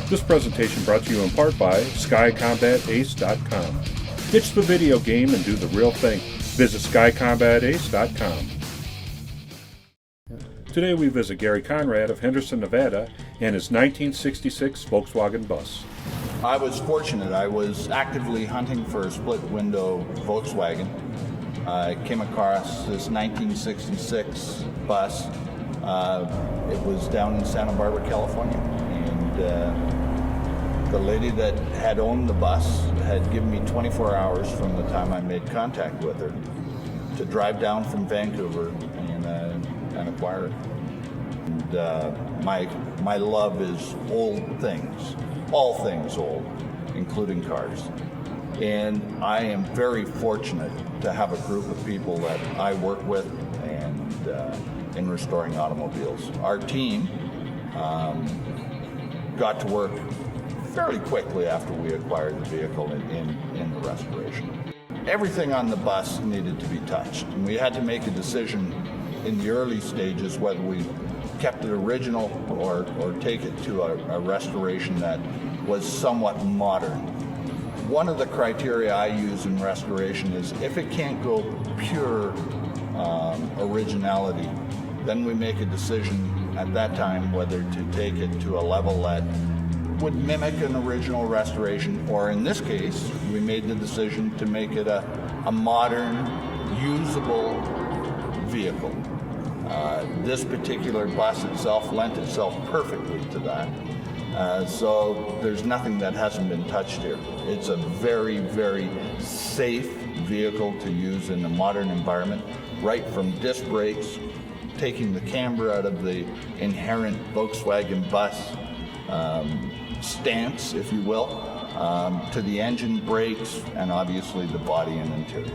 This presentation brought to you in part by SkyCombatAce.com. Ditch the video game and do the real thing. Visit SkyCombatAce.com. Today we visit Gary Conrad of Henderson, Nevada, and his 1966 Volkswagen Bus. I was fortunate. I was actively hunting for a split-window Volkswagen. I came across this 1966 bus. It was down in Santa Barbara, California, and the lady that had owned the bus had given me 24 hours from the time I made contact with her to drive down from Vancouver and acquire it. And my love is old things, all things old, including cars. And I am very fortunate to have a group of people that I work with and in restoring automobiles. Our team got to work fairly quickly after we acquired the vehicle in the restoration. Everything on the bus needed to be touched, and we had to make a decision in the early stages whether we kept it original or take it to a restoration that was somewhat modern. One of the criteria I use in restoration is if it can't go pure originality, then we make a decision at that time whether to take it to a level that would mimic an original restoration, or in this case, we made the decision to make it a modern, usable vehicle. This particular bus itself lent itself perfectly to that. So there's nothing that hasn't been touched here. It's a very, very safe vehicle to use in a modern environment, right from disc brakes, taking the camber out of the inherent Volkswagen Bus stance, if you will, to the engine, brakes, and obviously the body and interior.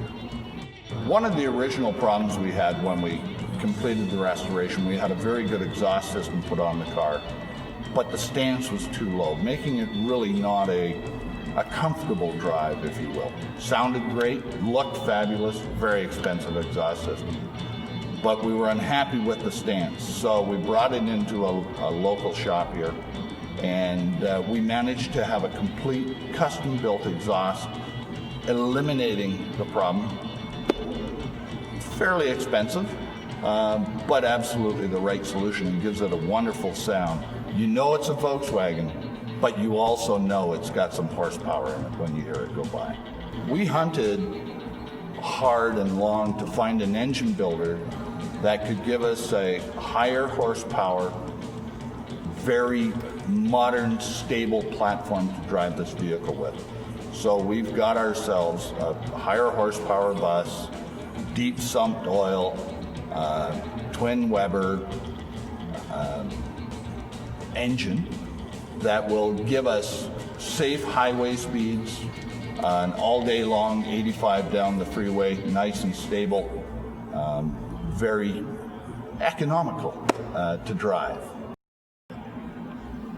One of the original problems we had when we completed the restoration, we had a very good exhaust system put on the car, but the stance was too low, making it really not a comfortable drive, if you will. Sounded great, looked fabulous, very expensive exhaust system, but we were unhappy with the stance. So we brought it into a local shop here, and we managed to have a complete custom-built exhaust, eliminating the problem. Fairly expensive, but absolutely the right solution, and gives it a wonderful sound. You know it's a Volkswagen, but you also know it's got some horsepower in it when you hear it go by. We hunted hard and long to find an engine builder that could give us a higher horsepower, very modern, stable platform to drive this vehicle with. So we've got ourselves a higher horsepower bus, deep sumped oil, twin Weber engine that will give us safe highway speeds, an all day long 85 down the freeway, nice and stable, very economical to drive.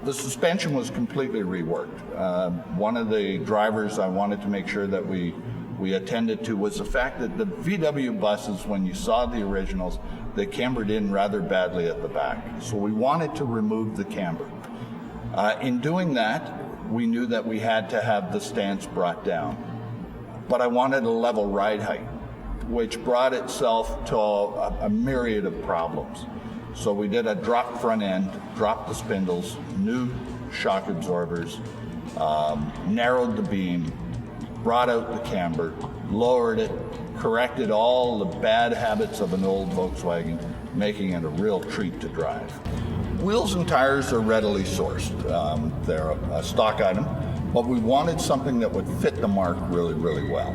The suspension was completely reworked. One of the drivers I wanted to make sure that we attended to was the fact that the VW buses, when you saw the originals, they cambered in rather badly at the back. So we wanted to remove the camber. In doing that, we knew that we had to have the stance brought down. But I wanted a level ride height, which brought itself to a myriad of problems. So we did a drop front end, dropped the spindles, new shock absorbers, narrowed the beam, brought out the camber, lowered it, corrected all the bad habits of an old Volkswagen, making it a real treat to drive. Wheels and tires are readily sourced. They're a stock item, but we wanted something that would fit the mark really, really well.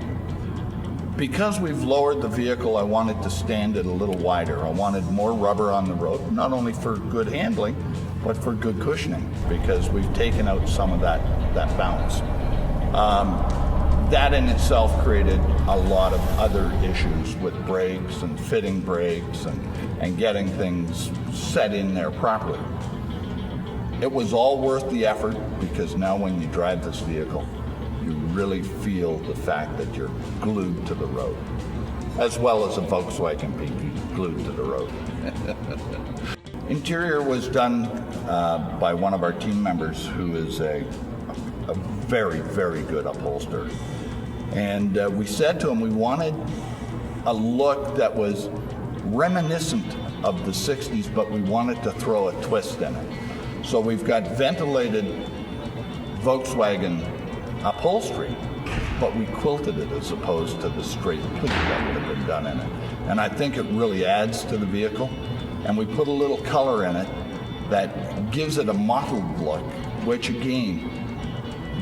Because we've lowered the vehicle, I wanted to stand it a little wider. I wanted more rubber on the road, not only for good handling, but for good cushioning, because we've taken out some of that bounce. That in itself created a lot of other issues with brakes and fitting brakes and getting things set in there properly. It was all worth the effort, because now when you drive this vehicle, you really feel the fact that you're glued to the road, as well as a Volkswagen being glued to the road. Interior was done by one of our team members who is a very, very good upholsterer. And we said to him we wanted a look that was reminiscent of the 60s, but we wanted to throw a twist in it. So we've got ventilated Volkswagen upholstery, but we quilted it as opposed to the straight pleat that would have been done in it. And I think it really adds to the vehicle. And we put a little color in it that gives it a mottled look, which again,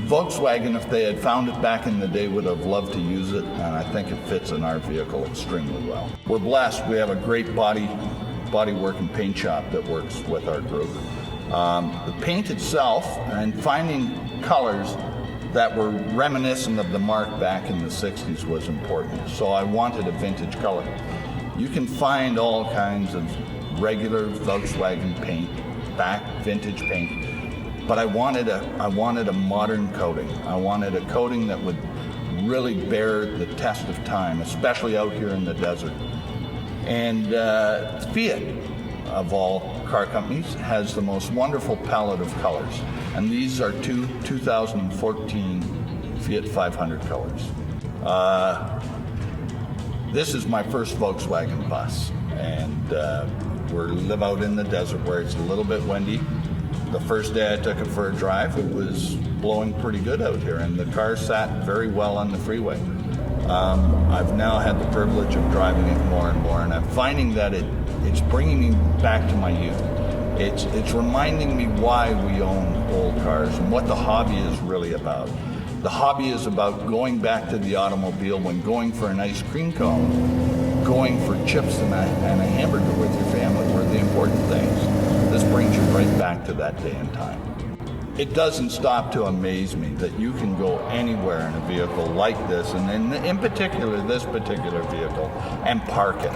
Volkswagen, if they had found it back in the day, would have loved to use it, and I think it fits in our vehicle extremely well. We're blessed. We have a great body work and paint shop that works with our group. The paint itself and finding colors that were reminiscent of the mark back in the 60s was important. So I wanted a vintage color. You can find all kinds of regular Volkswagen paint, back vintage paint, but I wanted a modern coating. I wanted a coating that would really bear the test of time, especially out here in the desert. And Fiat, of all car companies, has the most wonderful palette of colors. And these are two 2014 Fiat 500 colors. This is my first Volkswagen Bus, and we live out in the desert where it's a little bit windy. The first day I took it for a drive, it was blowing pretty good out here, and the car sat very well on the freeway. I've now had the privilege of driving it more and more, and I'm finding that it's bringing me back to my youth. It's reminding me why we own old cars and what the hobby is really about. The hobby is about going back to the automobile when going for an ice cream cone, going for chips and a hamburger with your family were the important things. This brings you right back to that day and time. It doesn't stop to amaze me that you can go anywhere in a vehicle like this, and in particular this particular vehicle, and park it.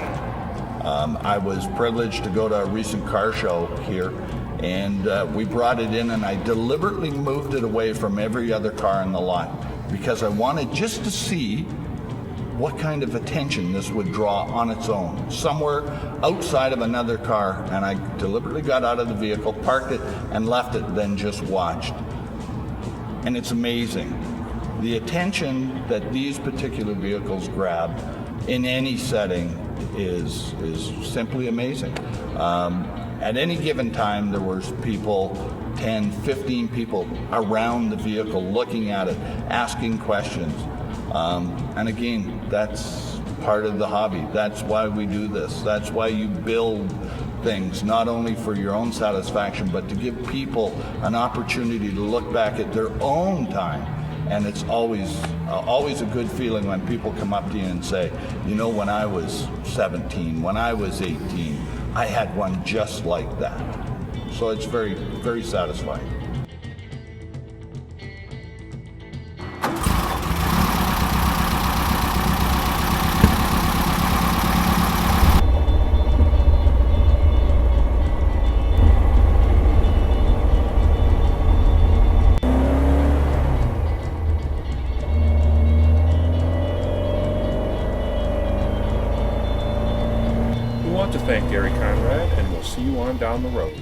I was privileged to go to a recent car show here, and we brought it in, and I deliberately moved it away from every other car in the lot because I wanted just to see what kind of attention this would draw on its own, somewhere outside of another car. And I deliberately got out of the vehicle, parked it, and left it, then just watched. And it's amazing. The attention that these particular vehicles grab in any setting is simply amazing. At any given time, there was people, 10, 15 people around the vehicle looking at it, asking questions. And again, that's part of the hobby. That's why we do this. That's why you build things, not only for your own satisfaction, but to give people an opportunity to look back at their own time. And it's always a good feeling when people come up to you and say, you know, when I was 17, when I was 18, I had one just like that. So it's very, very satisfying. We want to thank Gary Conrad, and we'll see you on down the road.